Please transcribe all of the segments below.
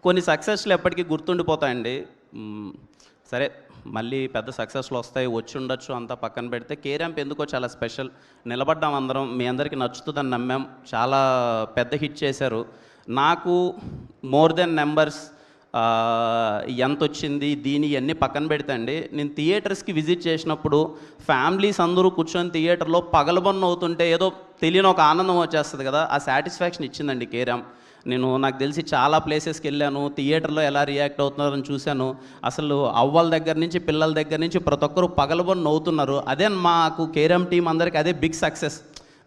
కొన్ని సక్సెస్లు ఎప్పటికీ గుర్తుండిపోతాయండి. సరే మళ్ళీ పెద్ద సక్సెస్లు వస్తాయి, వచ్చి ఉండొచ్చు, అంతా పక్కన పెడితే కే ర్యాంప్ ఎందుకో చాలా స్పెషల్. నిలబడ్డాం అందరం, మీ అందరికీ నచ్చుతుందని నమ్మాం, చాలా పెద్ద హిట్ చేశారు. నాకు మోర్ దెన్ నెంబర్స్ ఎంత వచ్చింది దీని ఇవన్నీ పక్కన పెడితే అండి, నేను థియేటర్స్కి విజిట్ చేసినప్పుడు ఫ్యామిలీస్ అందరూ కూర్చొని థియేటర్లో పగలబొన్న అవుతుంటే ఏదో తెలియని ఒక ఆనందం వచ్చేస్తుంది కదా, ఆ సాటిస్ఫాక్షన్ ఇచ్చిందండి కే ర్యాంప్. నాకు తెలిసి చాలా ప్లేసెస్కి వెళ్ళాను, థియేటర్లో ఎలా రియాక్ట్ అవుతున్నారని చూశాను. అసలు అవ్వల దగ్గర నుంచి పిల్లల దగ్గర నుంచి ప్రతి ఒక్కరు పగలబొని నవ్వుతున్నారు. అదే మాకు కే ర్యాంప్ టీం అందరికీ అదే బిగ్ సక్సెస్.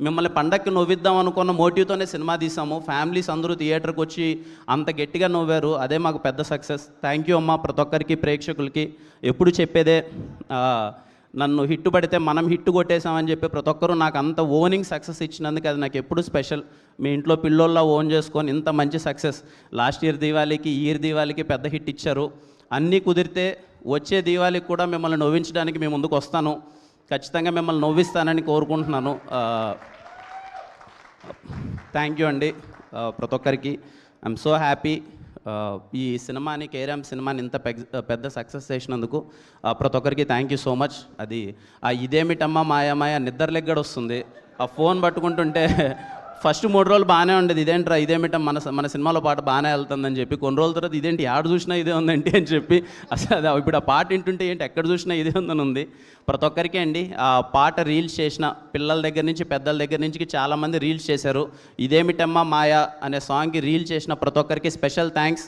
మిమ్మల్ని పండక్కి నవ్విద్దాం అనుకున్న మోటివ్తోనే సినిమా తీసాము. ఫ్యామిలీస్ అందరూ థియేటర్కి వచ్చి అంత గట్టిగా నవ్వారు, అదే మాకు పెద్ద సక్సెస్. థ్యాంక్ యూ అమ్మ ప్రతి ఒక్కరికి, ప్రేక్షకులకి. ఎప్పుడు చెప్పేదే, నన్ను హిట్ పడితే మనం హిట్ కొట్టేసామని చెప్పి ప్రతి ఒక్కరూ నాకు అంత ఓనింగ్ సక్సెస్ ఇచ్చినందుకు అది నాకు ఎప్పుడు స్పెషల్. మీ ఇంట్లో పిల్లోళ్ళ ఓన్ చేసుకొని ఇంత మంచి సక్సెస్ లాస్ట్ ఇయర్ దీవాళికి, ఈ ఇయర్ దీవాళికి పెద్ద హిట్ ఇచ్చారు. అన్నీ కుదిరితే వచ్చే దీవాళికి కూడా మిమ్మల్ని నవ్వించడానికి మీ ముందుకు వస్తాను, ఖచ్చితంగా మిమ్మల్ని నవ్విస్తానని కోరుకుంటున్నాను. థ్యాంక్ యూ అండి ప్రతి ఒక్కరికి. ఐఎమ్ సో హ్యాపీ ఈ సినిమాని, కే ర్యాంప్ సినిమాని ఇంత పెద్ద సక్సెస్ చేసినందుకు ప్రతి ఒక్కరికి థ్యాంక్ యూ సో మచ్. అది ఇదేమిటమ్మా మాయా నిద్రలెగ్గడ వస్తుంది. ఆ ఫోన్ పట్టుకుంటుంటే ఫస్ట్ 3 రోజులు బాగానే ఉండేది, ఇదేంట్రా ఇదేమిటం మన సినిమాలో పాట బాగానే వెళ్తుందని చెప్పి, కొన్ని రోజుల తర్వాత ఇదేంటి ఆడ చూసినా ఇదే ఉందండి అని చెప్పి, అసలు ఇప్పుడు ఆ పాట వింటుంటే ఏంటి ఎక్కడ చూసినా ఇదే ఉందని ఉంది. ప్రతి ఒక్కరికి అండి ఆ పాట రీల్స్ చేసిన పిల్లల దగ్గర నుంచి పెద్దల దగ్గర నుంచి చాలామంది రీల్స్ చేశారు. ఇదేమిటమ్మా మాయా అనే సాంగ్కి రీల్ చేసిన ప్రతి ఒక్కరికి స్పెషల్ థ్యాంక్స్.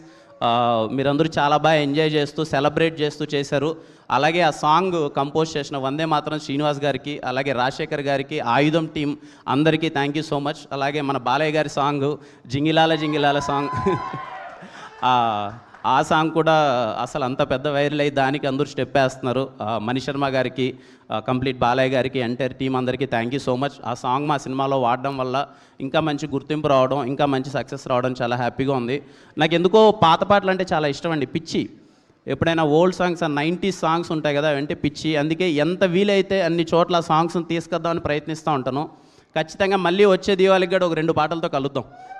మీరందరూ చాలా బాగా ఎంజాయ్ చేస్తూ సెలబ్రేట్ చేస్తూ చేశారు. అలాగే ఆ సాంగ్ కంపోజ్ చేసిన వందే మాత్రం శ్రీనివాస్ గారికి, అలాగే రాజశేఖర్ గారికి, ఆయుధం టీం అందరికీ థ్యాంక్ యూ సో మచ్. అలాగే మన బాలయ్య గారి సాంగ్ జింగిలాల జింగిలాల సాంగ్ ఆ సాంగ్ కూడా అసలు అంత పెద్ద వైరల్ అయ్యి దానికి అందరూ స్టెప్ వేస్తున్నారు. మణిశర్మ గారికి, కంప్లీట్ బాలయ్య గారికి, ఎంటైర్ టీం అందరికీ థ్యాంక్ యూ సో మచ్. ఆ సాంగ్ మా సినిమాలో వాడడం వల్ల ఇంకా మంచి గుర్తింపు రావడం, ఇంకా మంచి సక్సెస్ రావడం చాలా హ్యాపీగా ఉంది. నాకు ఎందుకో పాత పాటలు అంటే చాలా ఇష్టం అండి, పిచ్చి. ఎప్పుడైనా ఓల్డ్ సాంగ్స్ 90s సాంగ్స్ ఉంటాయి కదా, అంటే పిచ్చి. అందుకే ఎంత వీలైతే అన్ని చోట్ల సాంగ్స్ని తీసుకొద్దామని ప్రయత్నిస్తూ ఉంటాను. ఖచ్చితంగా మళ్ళీ వచ్చే దీవాళికి కూడా ఒక 2 పాటలతో కలుద్దాం.